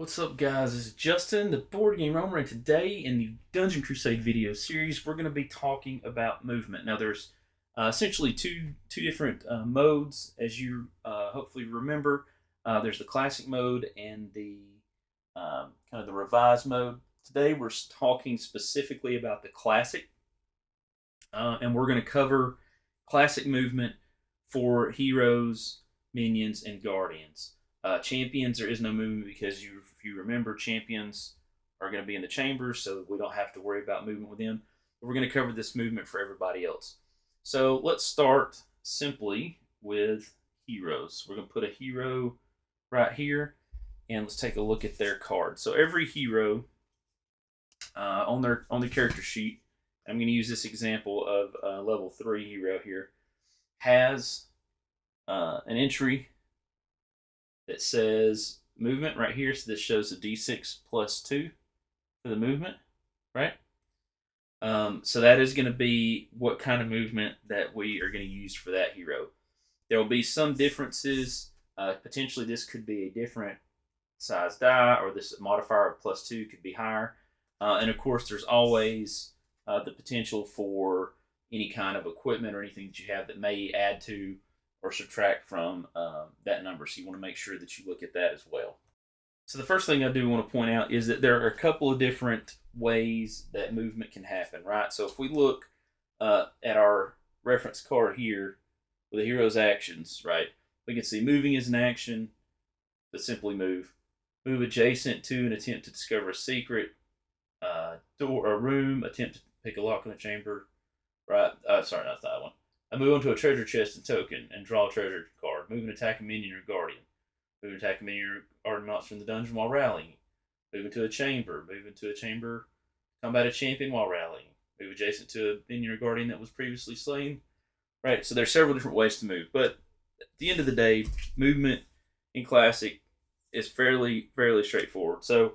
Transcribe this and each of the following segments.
What's up, guys? This is Justin, the Board Game Roamer, and today in the Dungeon Crusade video series, we're going to be talking about movement. Now, there's essentially two different modes, as you hopefully remember. There's the classic mode and the kind of the revised mode. Today, we're talking specifically about the classic, and we're going to cover classic movement for heroes, minions, and guardians. Champions, there is no movement because if you remember, champions are going to be in the chambers, so we don't have to worry about movement with them. But we're going to cover this movement for everybody else. So let's start simply with heroes. We're going to put a hero right here, and let's take a look at their card. So every hero on the character sheet, I'm going to use this example of a level 3 hero here, has an entry that says movement right here. So this shows a d6 plus 2 for the movement, right? So that is going to be what kind of movement that we are going to use for that hero. There will be some differences. Potentially this could be a different size die, or this modifier of plus 2 could be higher. And of course, there's always the potential for any kind of equipment or anything that you have that may add to or subtract from that number. So you want to make sure that you look at that as well. So the first thing I do want to point out is that there are a couple of different ways that movement can happen, right? So if we look at our reference card here with the hero's actions, right, we can see moving is an action, but simply move. Move adjacent to and attempt to discover a secret, door or room, attempt to pick a lock in a chamber, right? Sorry, not that one. I move onto a treasure chest and token and draw a treasure card. Move and attack a minion or guardian. Move and attack a minion or guardian monster in the dungeon while rallying. Move into a chamber. Move into a chamber. Combat a champion while rallying. Move adjacent to a minion or guardian that was previously slain. Right, so there's several different ways to move. But at the end of the day, movement in Classic is fairly straightforward. So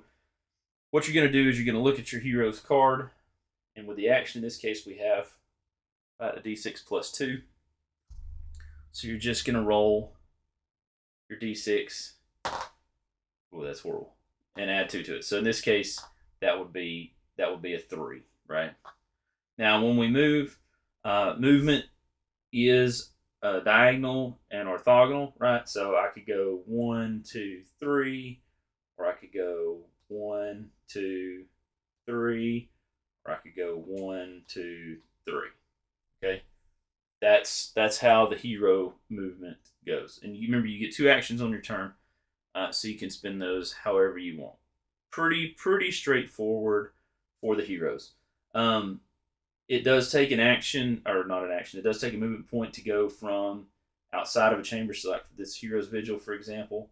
what you're going to do is you're going to look at your hero's card. And with the action, in this case, we have a d6 plus 2. So you're just going to roll your d6. Oh, that's horrible. And add 2 to it. So in this case, that would be a 3, right? Now, when we move, movement is diagonal and orthogonal, right? So I could go 1, 2, 3, or I could go 1, 2, 3, or I could go 1, 2, 3. Okay, that's how the hero movement goes. And you remember, you get 2 actions on your turn, so you can spend those however you want. Pretty straightforward for the heroes. It does take an action, or not an action. It does take a movement point to go from outside of a chamber. So, like for this hero's vigil, for example,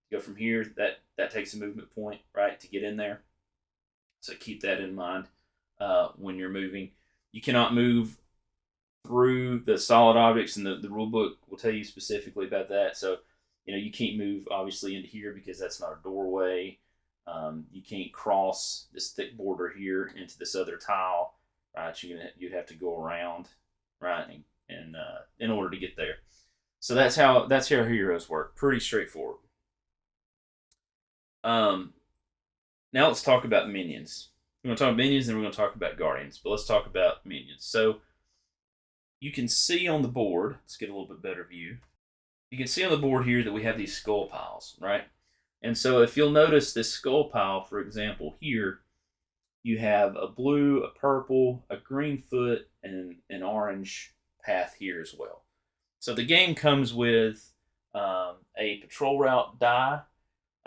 to go from here, that takes a movement point, right, to get in there. So keep that in mind when you're moving. You cannot move through the solid objects, and the rule book will tell you specifically about that. So, you can't move obviously into here because that's not a doorway. You can't cross this thick border here into this other tile, right? You'd have to go around, right, and in order to get there. So that's how heroes work. Pretty straightforward. Now let's talk about minions. We're going to talk about minions, and we're going to talk about guardians. But let's talk about minions. So you can see on the board, let's get a little bit better view. You can see on the board here that we have these skull piles, right? And so if you'll notice this skull pile, for example, here, you have a blue, a purple, a green foot, and an orange path here as well. So the game comes with a patrol route die.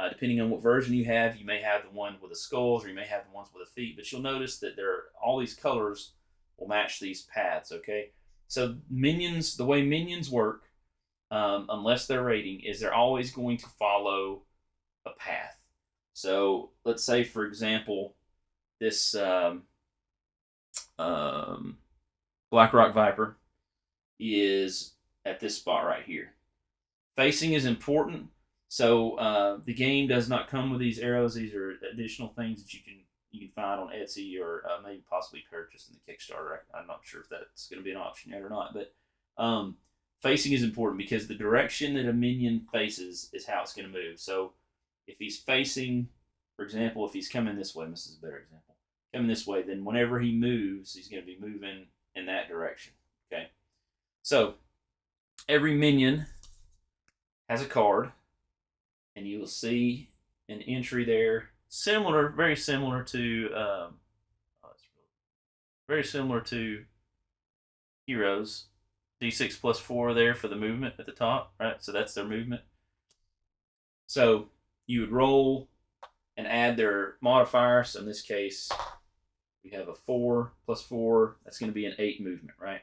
Depending on what version you have, you may have the one with the skulls, or you may have the ones with the feet. But you'll notice that all these colors will match these paths, okay? So minions, the way minions work, unless they're raiding, is they're always going to follow a path. So let's say, for example, this Blackrock Viper is at this spot right here. Facing is important. So the game does not come with these arrows. These are additional things that you can find on Etsy, or maybe possibly purchase in the Kickstarter. I'm not sure if that's going to be an option yet or not. But facing is important because the direction that a minion faces is how it's going to move. So if he's facing For example, if he's coming this way, this is a better example. Coming this way, then whenever he moves, he's going to be moving in that direction. Okay. So every minion has a card, and you will see an entry there, similar, very similar to heroes. D6 plus 4 there for the movement at the top, right? So that's their movement. So you would roll and add their modifier. So in this case, we have a 4 plus 4. That's going to be an 8 movement, right?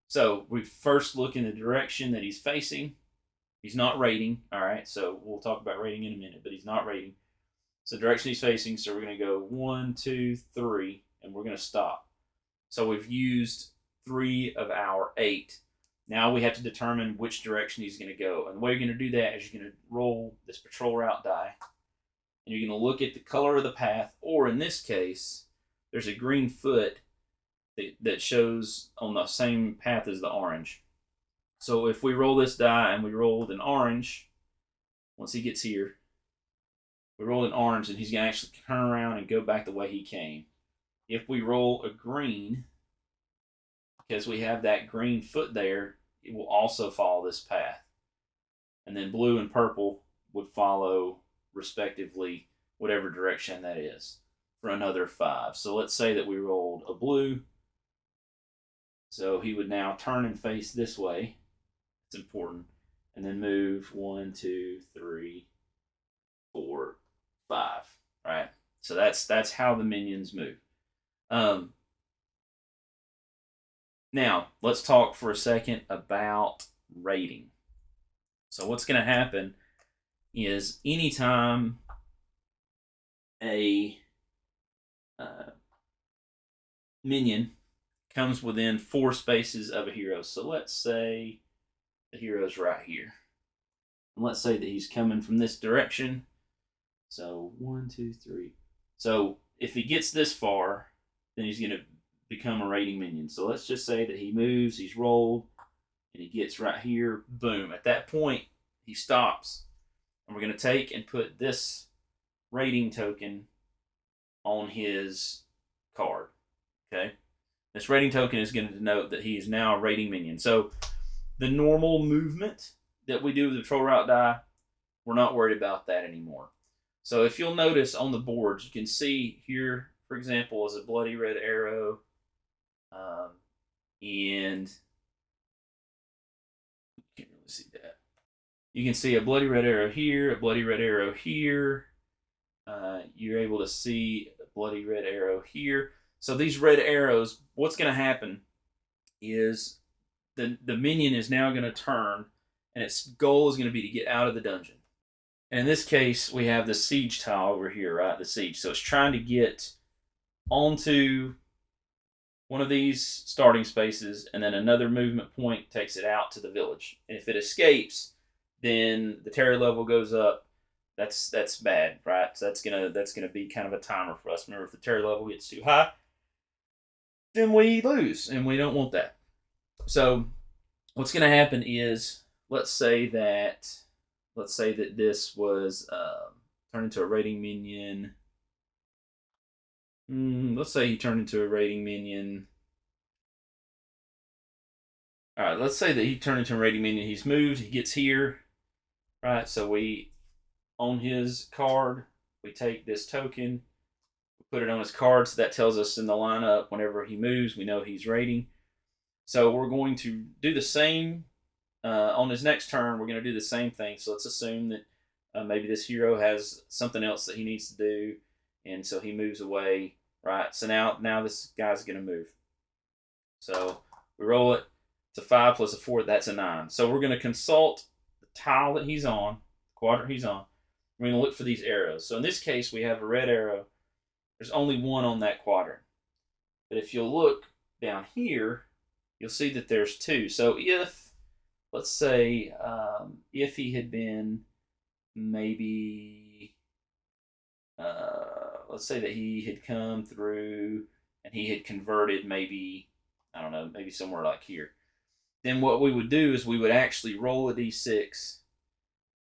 So we first look in the direction that he's facing. He's not raiding, all right? So we'll talk about raiding in a minute, but he's not raiding. So direction he's facing, so we're going to go 1, 2, 3, and we're going to stop. So we've used 3 of our 8. Now we have to determine which direction he's going to go. And the way you're going to do that is you're going to roll this patrol route die, and you're going to look at the color of the path, or in this case, there's a green foot that shows on the same path as the orange. So if we roll this die and we rolled an orange, once he gets here, we roll an orange, and he's going to actually turn around and go back the way he came. If we roll a green, because we have that green foot there, it will also follow this path. And then blue and purple would follow, respectively, whatever direction that is for another 5. So let's say that we rolled a blue. So he would now turn and face this way. It's important. And then move 1, 2, 3, 4, 5. Right? So that's how the minions move. Now, let's talk for a second about raiding. So what's going to happen is anytime a minion comes within 4 spaces of a hero. So let's say the hero's right here. And let's say that he's coming from this direction. So 1, 2, 3. So if he gets this far, then he's going to become a raiding minion. So let's just say that he moves, he's rolled, and he gets right here. Boom. At that point, he stops. And we're going to take and put this raiding token on his card. Okay? This raiding token is going to denote that he is now a raiding minion. So the normal movement that we do with the patrol route die, we're not worried about that anymore. So if you'll notice on the boards, you can see here, for example, is a bloody red arrow. And you can't really see that. You can see a bloody red arrow here, a bloody red arrow here. You're able to see a bloody red arrow here. So these red arrows, what's going to happen is the minion is now going to turn, and its goal is going to be to get out of the dungeon. And in this case, we have the siege tile over here, right? The siege. So it's trying to get onto one of these starting spaces, and then another movement point takes it out to the village. And if it escapes, then the terror level goes up. That's bad, right? So that's gonna be kind of a timer for us. Remember, if the terror level gets too high, then we lose, and we don't want that. So what's gonna happen is, let's say that this was turned into a raiding minion. Let's say he turned into a raiding minion. All right, let's say that he turned into a raiding minion. He's moved. He gets here. Right, so we, on his card, we take this token, we put it on his card, so that tells us in the lineup whenever he moves, we know he's raiding. So we're going to do the same on his next turn. We're going to do the same thing. So let's assume that maybe this hero has something else that he needs to do, and so he moves away, right? So now this guy's going to move. So we roll it. It's a 5 plus a 4. That's a 9. So we're going to consult the tile that he's on, the quadrant he's on. We're going to look for these arrows. So in this case, we have a red arrow. There's only one on that quadrant. But if you'll look down here, you'll see that there's 2. So if, let's say, if he had been maybe, let's say that he had come through and he had converted maybe, I don't know, maybe somewhere like here. Then what we would do is we would actually roll a d6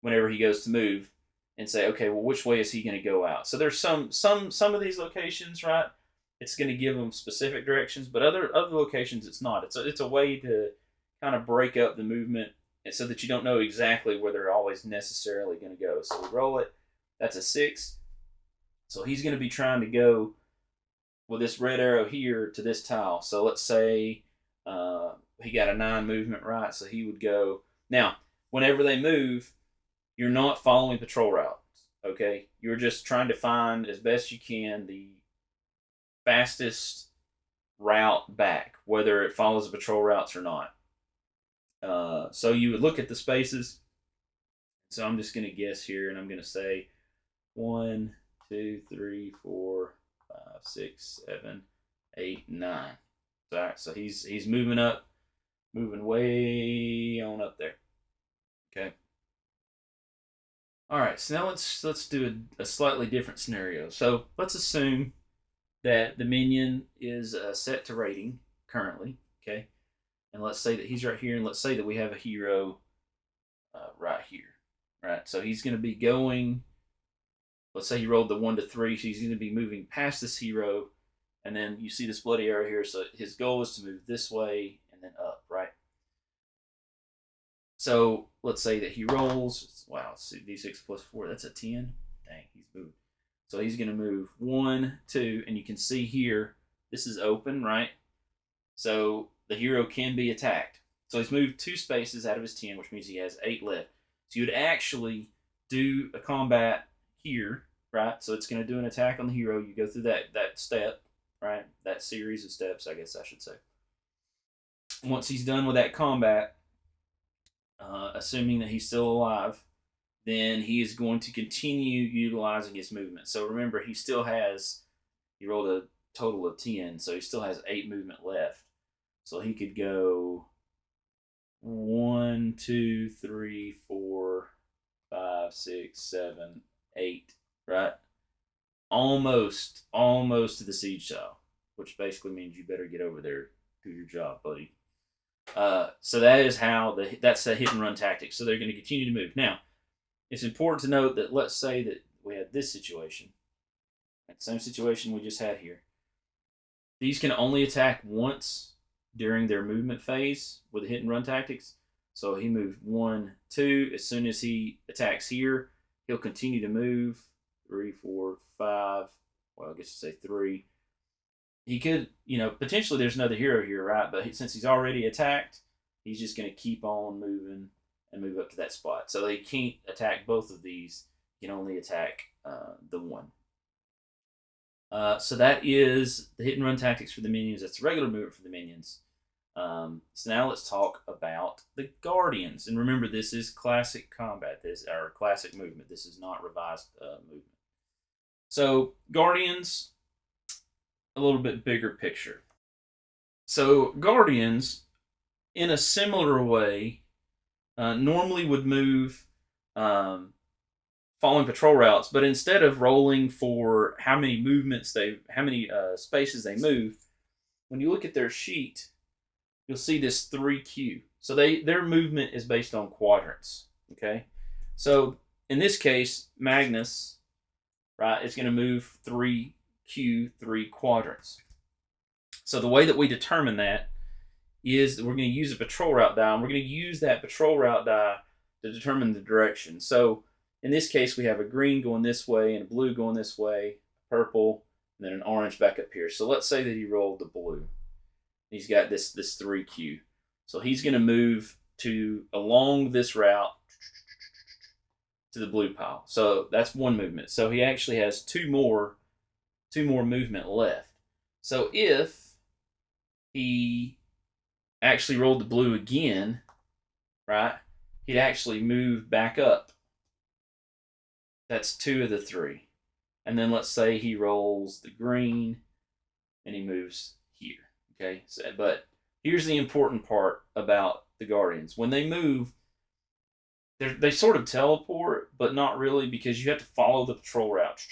whenever he goes to move. and say, okay, well, which way is he going to go out? So there's some of these locations, right? It's going to give them specific directions, but other locations it's not. It's a way to kind of break up the movement, and so that you don't know exactly where they're always necessarily going to go. So we roll it. That's a 6. So he's going to be trying to go with this red arrow here to this tile. So let's say he got a 9 movement, right? So he would go. Now, whenever they move, you're not following patrol routes, okay? You're just trying to find as best you can the fastest route back, whether it follows the patrol routes or not. So you would look at the spaces. So I'm just going to guess here, and I'm going to say 1, 2, 3, 4, 5, 6, 7, 8, 9. All right, so he's moving up, moving way on up there. Okay. All right, so now let's do a slightly different scenario. So let's assume that the minion is set to rating currently. Okay, and let's say that he's right here, and let's say that we have a hero right here. Right, so he's going to be going. Let's say he rolled the 1 to 3, so he's going to be moving past this hero, and then you see this bloody arrow here. So his goal is to move this way and then up, right? So let's say that he rolls. Wow, d6 plus 4. That's a 10. Dang, he's moved. So he's going to move 1, 2, and you can see here this is open, right? So the hero can be attacked. So he's moved 2 spaces out of his 10, which means he has 8 left. So you'd actually do a combat here, right? So it's going to do an attack on the hero. You go through that step, right? That series of steps, I guess I should say. Once he's done with that combat, assuming that he's still alive, then he is going to continue utilizing his movement. So remember, he rolled a total of 10, so he still has 8 movement left. So he could go 1, 2, 3, 4, 5, 6, 7, 8, right? Almost to the siege tile, which basically means you better get over there, do your job, buddy. So that is how that's the hit and run tactic. So they're going to continue to move. Now, it's important to note that let's say that we had this situation, that same situation we just had here. These can only attack once during their movement phase with the hit and run tactics. So he moved 1, 2. As soon as he attacks here, he'll continue to move 3, 4, 5. Well, I guess you say 3. He could, potentially there's another hero here, right? But since he's already attacked, he's just going to keep on moving and move up to that spot. So they can't attack both of these. You can only attack the one. So that is the hit and run tactics for the minions. That's the regular movement for the minions. So now let's talk about the Guardians. And remember, this is classic combat. This our classic movement. This is not revised movement. So Guardians, a little bit bigger picture. So Guardians, in a similar way, normally would move following patrol routes, but instead of rolling for how many spaces they move, when you look at their sheet, you'll see this 3Q. So their movement is based on quadrants. Okay, so in this case, Magnus, right, is going to move 3Q, 3 quadrants. So the way that we determine that is that we're going to use a patrol route die, and we're going to use that patrol route die to determine the direction. So in this case, we have a green going this way and a blue going this way, purple, and then an orange back up here. So let's say that he rolled the blue. He's got this 3Q. So he's going to move along this route to the blue pile. So that's one movement. So he actually has two more movement left. So if he actually rolled the blue again, right, he'd actually move back up. That's 2 of the 3. And then let's say he rolls the green and he moves here. Okay, but here's the important part about the Guardians. When they move, they sort of teleport, but not really, because you have to follow the patrol route.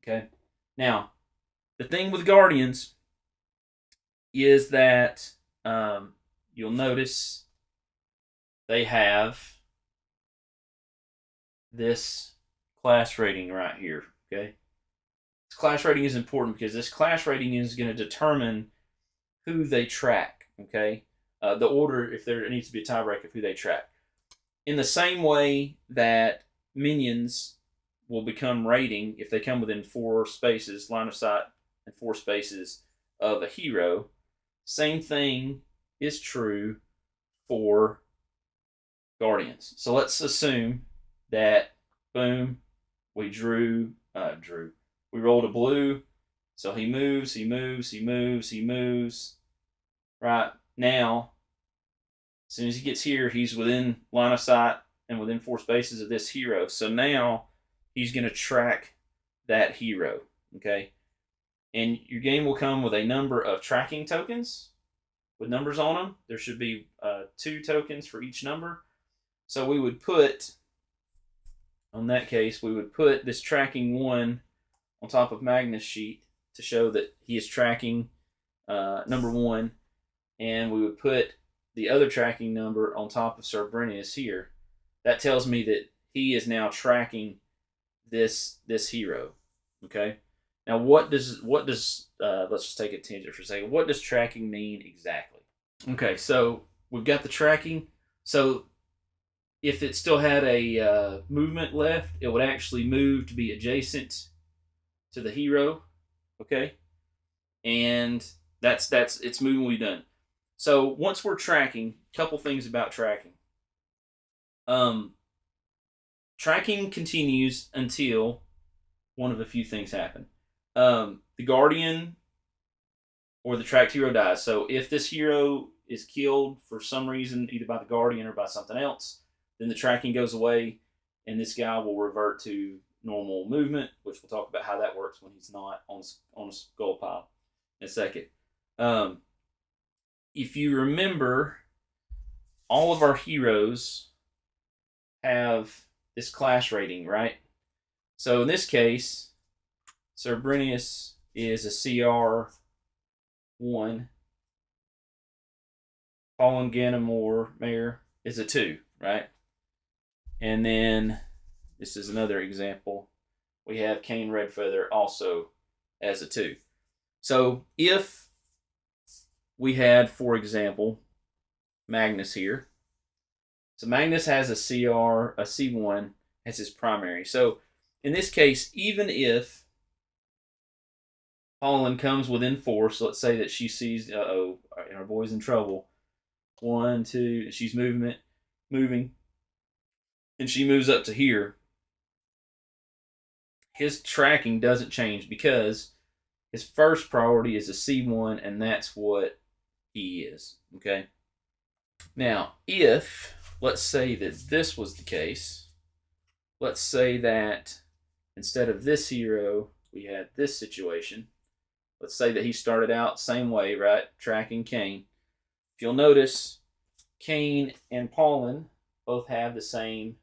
Okay, now the thing with Guardians is that you'll notice they have this class rating right here. Okay, this class rating is important because this class rating is going to determine who they track. Okay, the order, if there needs to be a tiebreak of who they track. In the same way that minions will become rating if they come within 4 spaces, line of sight, and 4 spaces of a hero, same thing is true for guardians. So let's assume that, boom, we we rolled a blue, so he moves. Right now, as soon as he gets here, he's within line of sight and within 4 spaces of this hero. So now he's going to track that hero. Okay, and your game will come with a number of tracking tokens with numbers on them. There should be 2 tokens for each number. So we would put, on that case, we would put this tracking 1 on top of Magnus' sheet to show that he is tracking number 1, and we would put the other tracking number on top of Cerberus here. That tells me that he is now tracking this hero. Okay. Now, what does let's just take a tangent for a second. What does tracking mean exactly? Okay, so we've got the tracking. So if it still had a movement left, it would actually move to be adjacent to the hero. Okay, and that's its movement will be done. So once we're tracking, a couple things about tracking. Tracking continues until one of a few things happen. The guardian or the tracked hero dies. So if this hero is killed for some reason, either by the guardian or by something else, then the tracking goes away, and this guy will revert to normal movement, which we'll talk about how that works when he's not on a skull pile in a second. If you remember, all of our heroes have this class rating, right? So in this case, Cerberus is a CR1. Fallen Ganamore Mayor is a 2, right? And then this is another example. We have Cain Redfeather also as a 2. So if we had, for example, Magnus here. So Magnus has a C1 as his primary. So in this case, even if Holland comes within 4, so let's say that she sees, our boy's in trouble. 1, 2, she's moving, and she moves up to here. His tracking doesn't change because his first priority is a C1, and that's what he is. Okay. Now, if let's say that this was the case, let's say that instead of this hero, we had this situation. Let's say that he started out same way, right? Tracking Cain. If you'll notice, Cain and Paulin both have the same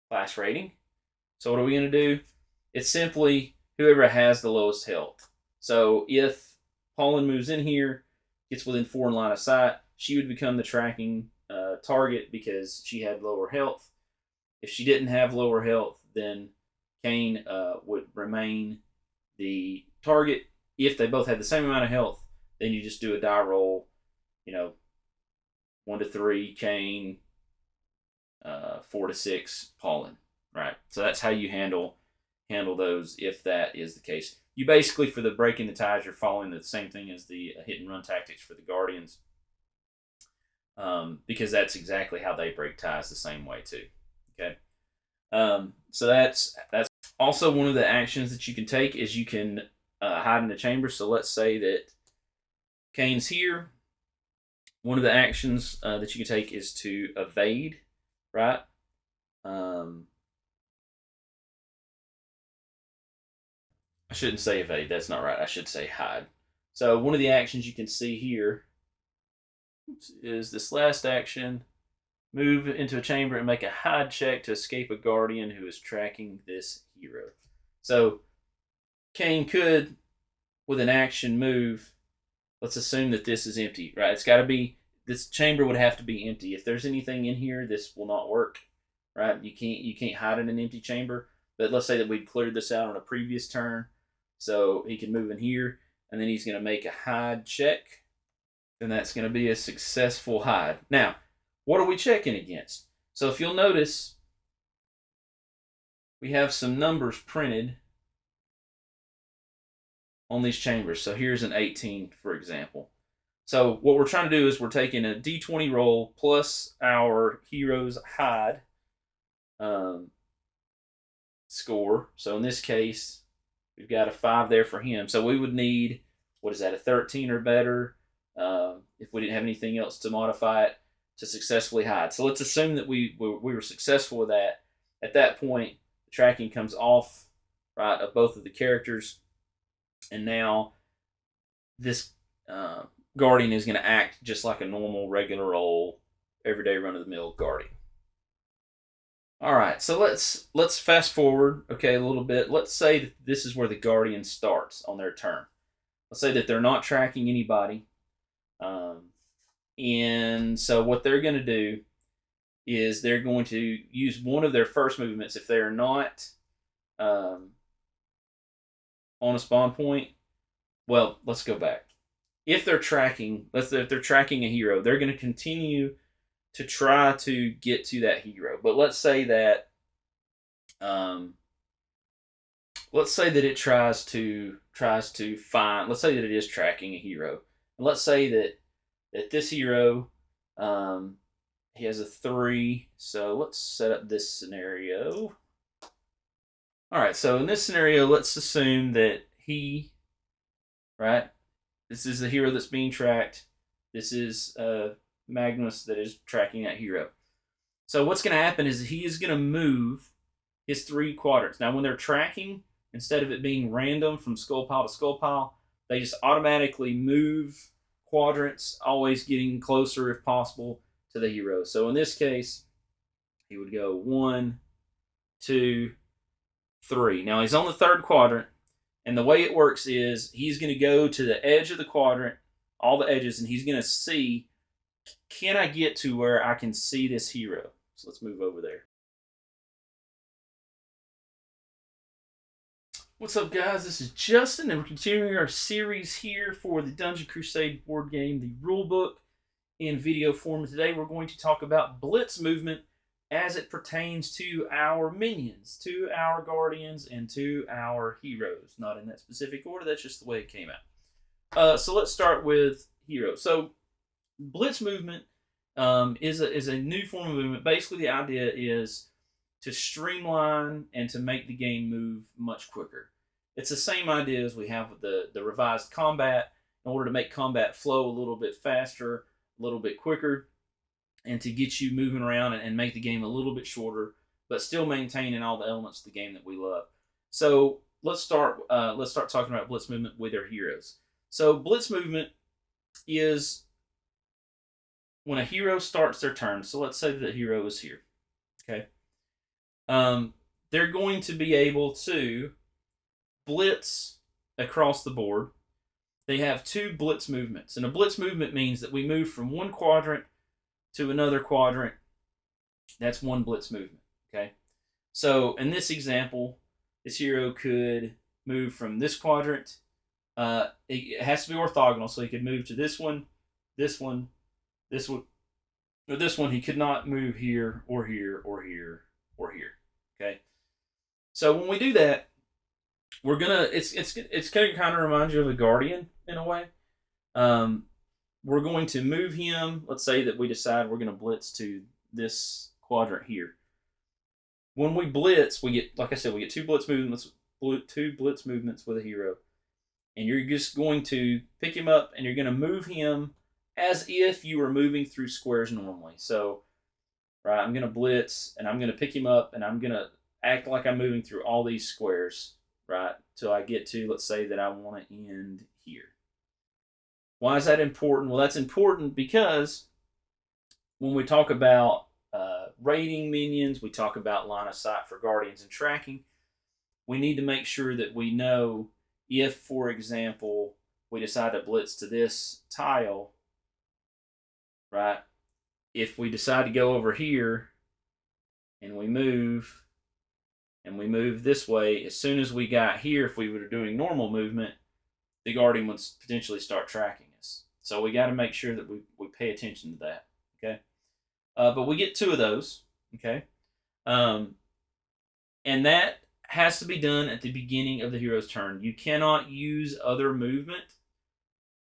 class rating. So what are we going to do? It's simply whoever has the lowest health. So if Paulin moves in here, gets within 4 in line of sight, she would become the tracking target because she had lower health. If she didn't have lower health, then Cain would remain the target. If they both had the same amount of health, then you just do a die roll, 1 to 3 Cain, 4 to 6 Paulin, right? So that's how you handle those if that is the case. You basically, for the breaking the ties, you're following the same thing as the hit and run tactics for the Guardians, because that's exactly how they break ties the same way too. Okay, so that's also one of the actions that you can take is you can hide in the chamber. So let's say that Cain's here. One of the actions that you can take is to evade, right? I shouldn't say evade. That's not right. I should say hide. So one of the actions you can see here is this last action. Move into a chamber and make a hide check to escape a guardian who is tracking this hero. So Cain could, with an action, move. Let's assume that this is empty, right? It's got to be, this chamber would have to be empty. If there's anything in here, this will not work. right? You can't hide in an empty chamber. But let's say that we cleared this out on a previous turn, so he can move in here, and then he's going to make a hide check, and that's going to be a successful hide. Now, what are we checking against? So if you'll notice, we have some numbers printed on these chambers. So here's an 18, for example. So what we're trying to do is we're taking a d20 roll plus our hero's hide score. So in this case, we've got a 5 there for him. So we would need, what is that, a 13 or better if we didn't have anything else to modify it to successfully hide. So let's assume that we were successful with that. At that point, the tracking comes off, right, of both of the characters. And now this Guardian is going to act just like a normal, regular old, everyday run-of-the-mill Guardian. All right, so let's fast forward, okay, a little bit. Let's say that this is where the Guardian starts on their turn. Let's say that they're not tracking anybody. And so what they're going to do is they're going to use one of their first movements if they're not on a spawn point. Well, let's go back. If they're tracking, if they're tracking a hero, they're going to continue to try to get to that hero. But let's say that it tries to find. Let's say that it is tracking a hero. And let's say that this hero he has a 3. So let's set up this scenario. All right. So in this scenario, let's assume that he, right, this is the hero that's being tracked. This is Magnus that is tracking that hero. So what's going to happen is he is going to move his 3 quadrants. Now, when they're tracking, instead of it being random from skull pile to skull pile, they just automatically move quadrants, always getting closer, if possible, to the hero. So in this case, he would go 1, 2, 3. Now, he's on the 3rd quadrant, and the way it works is he's going to go to the edge of the quadrant, all the edges, and he's going to see, can I get to where I can see this hero? So let's move over there. What's up, guys? This is Justin, and we're continuing our series here for the Dungeon Crusade board game, the Rulebook, in video form. Today we're going to talk about blitz movement as it pertains to our minions, to our guardians, and to our heroes. Not in that specific order, that's just the way it came out. So let's start with heroes. So blitz movement is a new form of movement. Basically, the idea is to streamline and to make the game move much quicker. It's the same idea as we have with the revised combat, in order to make combat flow a little bit faster, a little bit quicker, and to get you moving around and make the game a little bit shorter, but still maintaining all the elements of the game that we love. So let's start talking about blitz movement with our heroes. So blitz movement is when a hero starts their turn. So let's say that the hero is here. Okay. They're going to be able to blitz across the board. They have 2 blitz movements. And a blitz movement means that we move from one quadrant to another quadrant. That's one blitz movement. Okay. So in this example, this hero could move from this quadrant. It has to be orthogonal, so he could move to this one, this one, this one, or this one. He could not move here or here or here or here. Okay. So when we do that, we're gonna it's gonna kind of remind you of a guardian in a way. We're going to move him. Let's say that we decide we're going to blitz to this quadrant here. When we blitz, we get, like I said, we get 2 blitz movements with a hero, and you're just going to pick him up and you're going to move him as if you were moving through squares normally. So, right, I'm going to blitz and I'm going to pick him up and I'm going to act like I'm moving through all these squares, right, till I get to, let's say that I want to end here. Why is that important? Well, that's important because when we talk about raiding minions, we talk about line of sight for guardians and tracking. We need to make sure that we know if, for example, we decide to blitz to this tile, right? If we decide to go over here and we move, and we move this way, as soon as we got here, if we were doing normal movement, the Guardian would potentially start tracking us. So we got to make sure that we pay attention to that. Okay, but we get 2 of those. Okay, um, and that has to be done at the beginning of the hero's turn. You cannot use other movement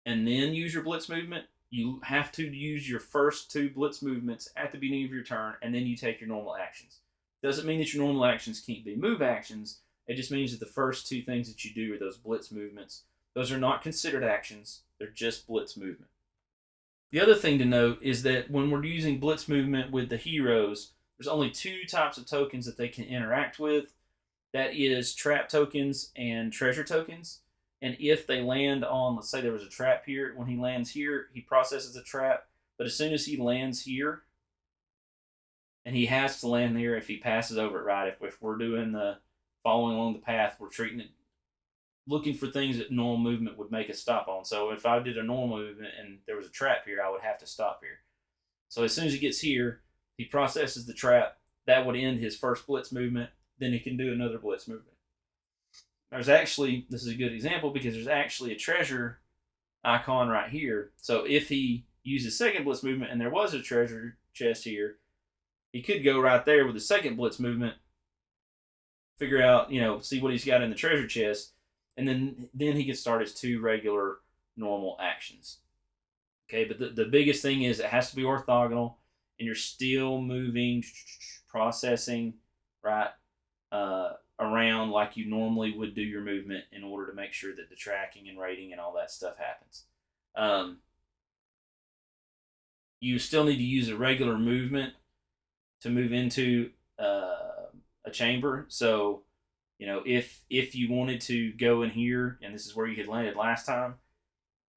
and then use your blitz movement. You have to use your first 2 blitz movements at the beginning of your turn, and then you take your normal actions. Doesn't mean that your normal actions can't be move actions. It just means that the first 2 things that you do are those blitz movements. Those are not considered actions. They're just blitz movement. The other thing to note is that when we're using blitz movement with the heroes, there's only 2 types of tokens that they can interact with. That is trap tokens and treasure tokens. And if they land on, let's say there was a trap here, when he lands here, he processes the trap. But as soon as he lands here, and he has to land there if he passes over it, right? If we're doing the following along the path, we're treating it, looking for things that normal movement would make us stop on. So if I did a normal movement and there was a trap here, I would have to stop here. So as soon as he gets here, he processes the trap. That would end his first blitz movement. Then he can do another blitz movement. There's actually, this is a good example because there's actually a treasure icon right here. So if he uses second blitz movement and there was a treasure chest here, he could go right there with the second blitz movement, figure out, see what he's got in the treasure chest, and then he can start his 2 regular normal actions. Okay, but the biggest thing is it has to be orthogonal, and you're still moving, processing, right, around like you normally would do your movement in order to make sure that the tracking and rating and all that stuff happens. You still need to use a regular movement to move into a chamber. So, if you wanted to go in here, and this is where you had landed last time,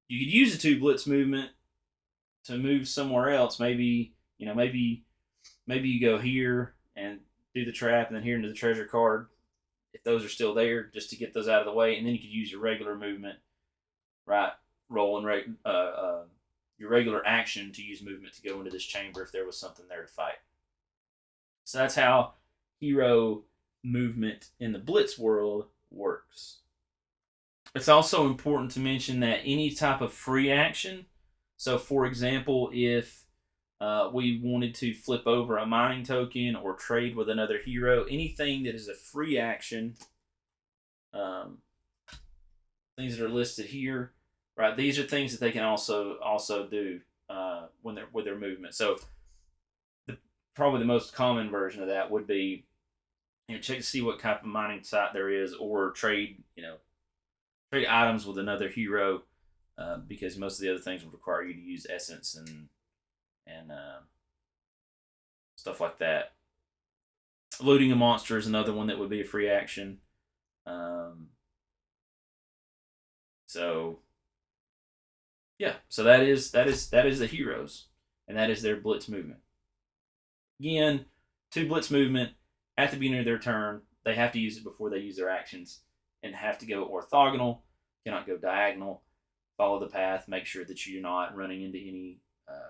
you could use a 2 blitz movement to move somewhere else. Maybe you go here and do the trap, and then here into the treasure card, if those are still there, just to get those out of the way, and then you could use your regular movement, right? Roll and your regular action to use movement to go into this chamber if there was something there to fight. So that's how hero movement in the blitz world works. It's also important to mention that any type of free action, so for example, if we wanted to flip over a mining token or trade with another hero, anything that is a free action, things that are listed here, right? These are things that they can also do when they're with their movement. So probably the most common version of that would be, check to see what type of mining site there is, or trade items with another hero, because most of the other things would require you to use essence and stuff like that. Looting a monster is another one that would be a free action. So that is the heroes, and that is their blitz movement. Again, 2 blitz movement at the beginning of their turn. They have to use it before they use their actions, and have to go orthogonal. Cannot go diagonal. Follow the path. Make sure that you're not running into any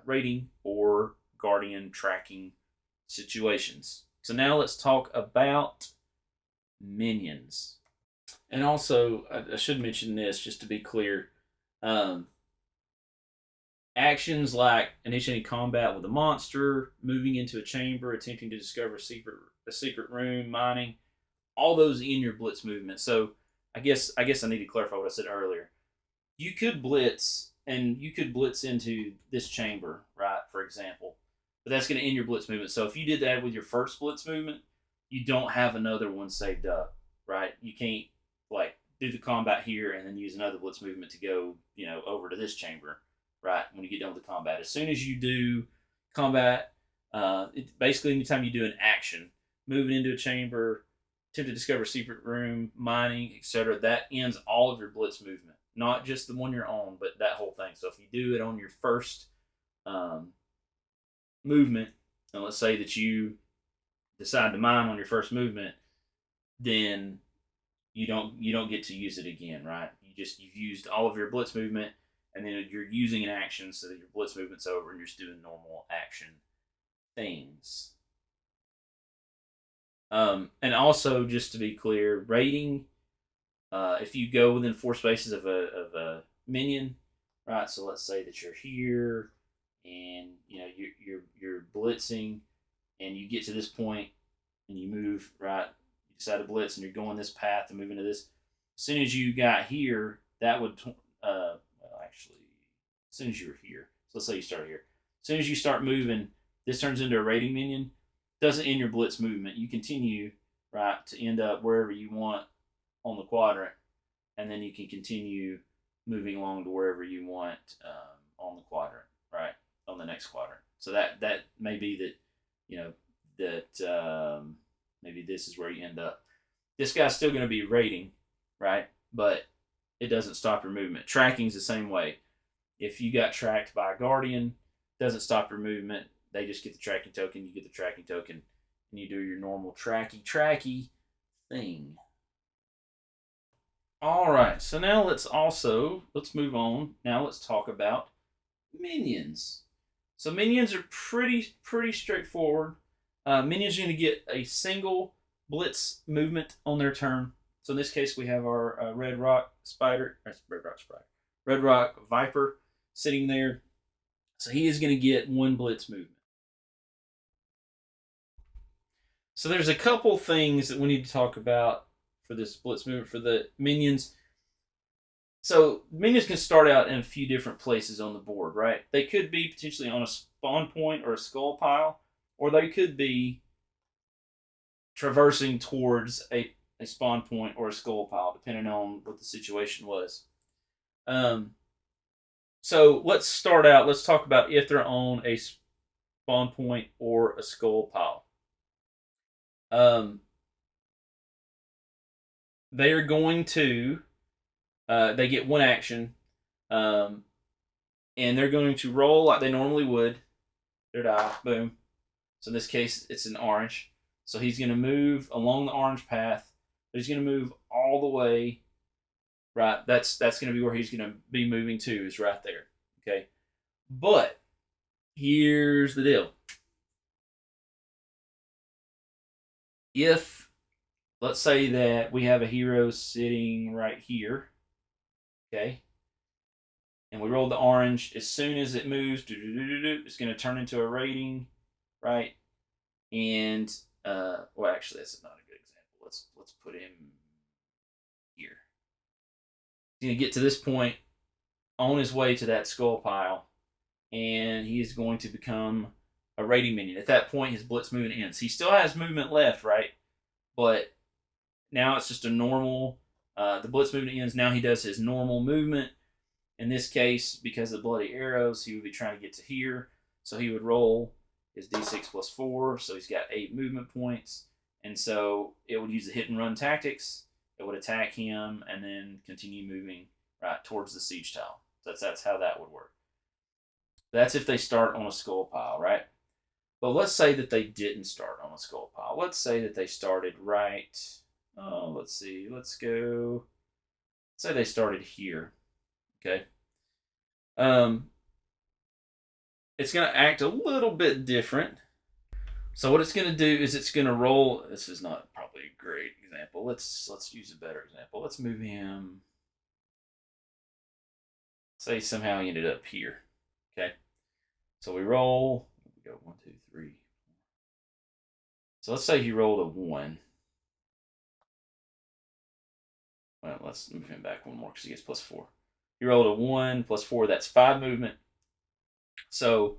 rating or guardian tracking situations. So now let's talk about minions. And also, I should mention this just to be clear. Actions like initiating combat with a monster, moving into a chamber, attempting to discover a secret room, mining, all those in your blitz movement. So I guess I need to clarify what I said earlier. You could blitz, and you could blitz into this chamber, right, for example. But that's going to end your blitz movement. So if you did that with your first blitz movement, you don't have another one saved up, right? You can't do the combat here and then use another blitz movement to go, over to this chamber, right? When you get done with the combat, as soon as you do combat, basically anytime you do an action, moving into a chamber, attempt to discover a secret room, mining, etc., that ends all of your blitz movement, not just the one you're on, but that whole thing. So if you do it on your first movement, and let's say that you decide to mine on your first movement, then you don't get to use it again, right? You've used all of your blitz movement, and then you're using an action so that your blitz movement's over and you're just doing normal action things. And also, just to be clear, rating, if you go within 4 spaces of a minion, right? So let's say that you're here, and you're blitzing, and you get to this point, and you move right. You decide to blitz, and you're going this path to move into this. As soon as you got here, that would well, actually, as soon as you were here. So let's say you start here. As soon as you start moving, this turns into a rating minion. Doesn't end your blitz movement. You continue right to end up wherever you want on the quadrant, and then you can continue moving along to wherever you want on the quadrant, right, on the next quadrant. So that may be that, you know, maybe this is where you end up. This guy's still going to be rating, right, but it doesn't stop your movement. Tracking's the same way. If you got tracked by a guardian, doesn't stop your movement. They just get the tracking token. You get the tracking token, and you do your normal tracky thing. All right, so now let's move on. Now let's talk about minions. So minions are pretty straightforward. Minions are going to get a single blitz movement on their turn. So in this case, we have our Red Rock Viper sitting there. So he is going to get one blitz movement. So there's a couple things that we need to talk about for this blitz movement for the minions. So minions can start out in a few different places on the board, right? They could be potentially on a spawn point or a skull pile, or they could be traversing towards a spawn point or a skull pile, depending on what the situation was. So let's start out. Let's talk about if they're on a spawn point or a skull pile. They are going to they get one action, and they're going to roll like they normally would. Their die, boom. So in this case, it's an orange. So he's going to move along the orange path. He's going to move all the way. Right, that's going to be where he's going to be moving to. Is right there. Okay, but here's the deal. If let's say that we have a hero sitting right here, okay, and we roll the orange. As soon as it moves, it's going to turn into a rating, right? And well, actually, that's not a good example. Let's put him here. He's going to get to this point on his way to that skull pile, and he is going to become a rating minion. At that point, his blitz movement ends. He still has movement left, right? But now it's just a normal. The blitz movement ends. Now he does his normal movement. In this case, because of the bloody arrows, he would be trying to get to here. So he would roll his d6 plus 4. So he's got 8 movement points. And so it would use the hit and run tactics. It would attack him and then continue moving right towards the siege tile. That's how that would work. That's if they start on a skull pile, right? But let's say that they didn't start on a skull pile. Let's say that they started right. Oh, let's see. Let's go. Let's say they started here. Okay. It's going to act a little bit different. So what it's going to do is it's going to roll. This is not probably a great example. Let's use a better example. Let's move him. Say somehow he ended up here. Okay. So we roll. We go 1, 2, 3. So let's say he rolled a 1. Well, let's move him back one more because he gets plus 4. He rolled a 1 plus 4. That's 5 movement. So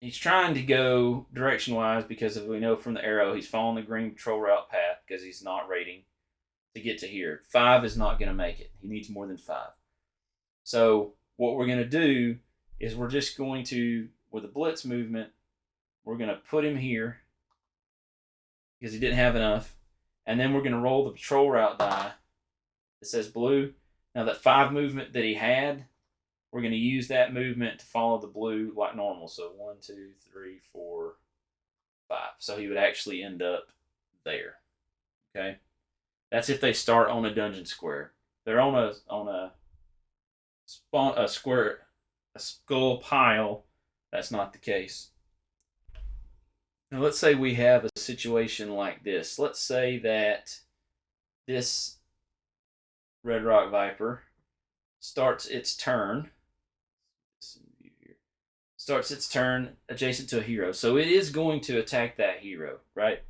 he's trying to go direction-wise because, we know from the arrow, he's following the green patrol route path because he's not rating to get to here. 5 is not going to make it. He needs more than 5. So what we're going to do is we're just going to, with a blitz movement, we're going to put him here because he didn't have enough. And then we're going to roll the patrol route die. It says blue. Now that 5 movement that he had, we're going to use that movement to follow the blue like normal. So 1, 2, 3, 4, 5. So he would actually end up there. Okay, that's if they start on a dungeon square. They're on a skull pile. That's not the case. Now let's say we have a situation like this. Let's say that this Red Rock Viper starts its turn. Starts its turn adjacent to a hero. So it is going to attack that hero, right?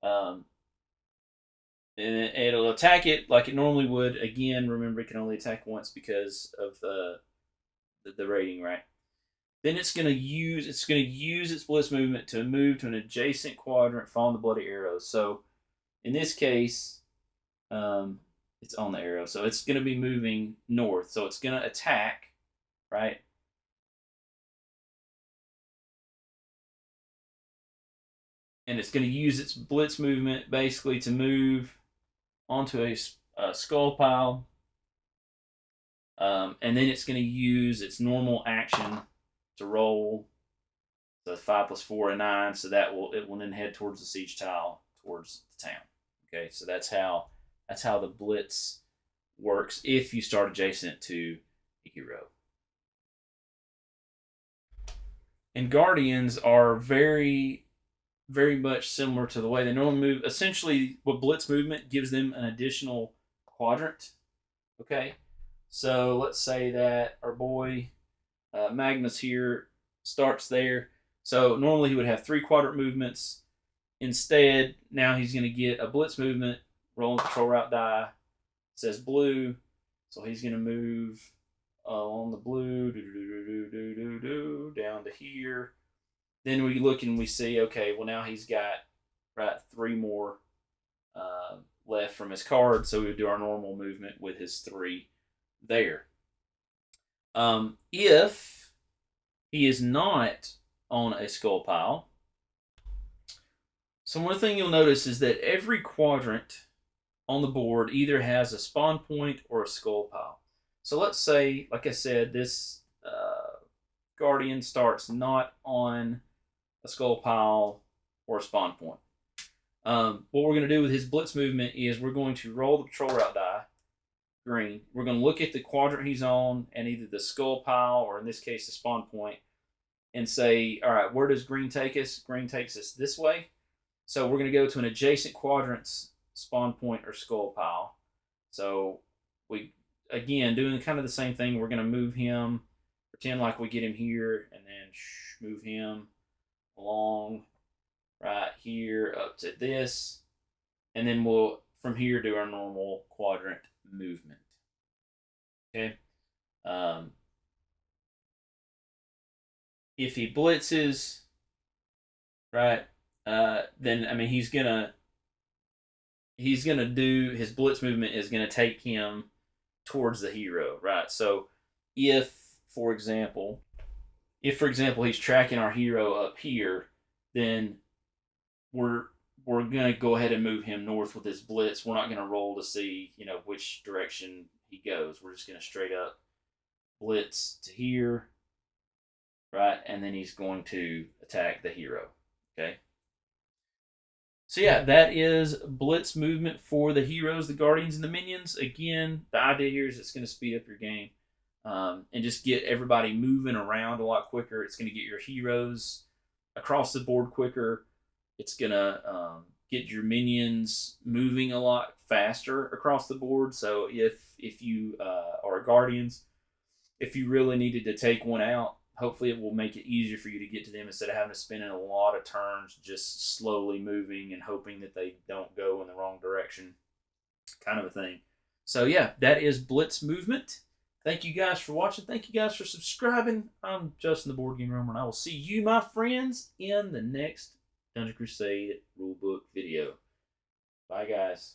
Um, and it'll attack it like it normally would. Again, remember it can only attack once because of the rating, right? Then it's gonna use its blitz movement to move to an adjacent quadrant following the bloody arrows. So in this case, it's on the arrow, so it's gonna be moving north. So it's gonna attack, right? And it's gonna use its blitz movement basically to move onto a skull pile, and then it's going to use its normal action to roll. So 5 plus 4 and 9. So it will then head towards the siege tile towards the town. Okay, so that's how the blitz works if you start adjacent to a hero. And guardians are very very much similar to the way they normally move. Essentially, what blitz movement gives them an additional quadrant. Okay, so let's say that our boy Magnus here starts there. So normally he would have 3 quadrant movements. Instead, now he's going to get a blitz movement, rolling control route die. It says blue, so he's going to move along the blue, down to here. Then we look and we see, okay, well now he's got right 3 more left from his card, so we would do our normal movement with his 3 there. If he is not on a skull pile, so one thing you'll notice is that every quadrant on the board either has a spawn point or a skull pile. So let's say, like I said, this Guardian starts not on a skull pile or a spawn point. What we're going to do with his blitz movement is we're going to roll the patrol route die, green. We're going to look at the quadrant he's on and either the skull pile or in this case the spawn point and say, all right, where does green take us? Green takes us this way. So we're going to go to an adjacent quadrant's spawn point or skull pile. So we, again, doing kind of the same thing. We're going to move him, pretend like we get him here, and then move him along right here up to this. And then we'll, from here, do our normal quadrant movement. Okay. If he blitzes, right, then I mean he's gonna do his blitz movement is gonna take him towards the hero, right? So if for example he's tracking our hero up here, then we're gonna go ahead and move him north with his blitz. We're not gonna roll to see which direction he goes. We're just gonna straight up blitz to here, right? And then he's going to attack the hero. Okay. So yeah, that is blitz movement for the heroes, the guardians, and the minions. Again, the idea here is it's going to speed up your game and just get everybody moving around a lot quicker. It's going to get your heroes across the board quicker. It's going to get your minions moving a lot faster across the board. So if you are guardians, if you really needed to take one out, hopefully it will make it easier for you to get to them instead of having to spend in a lot of turns just slowly moving and hoping that they don't go in the wrong direction, kind of a thing. So yeah, that is blitz movement. Thank you guys for watching. Thank you guys for subscribing. I'm Justin, the Board Game Roamer, and I will see you, my friends, in the next Dungeon Crusade rulebook video. Bye, guys.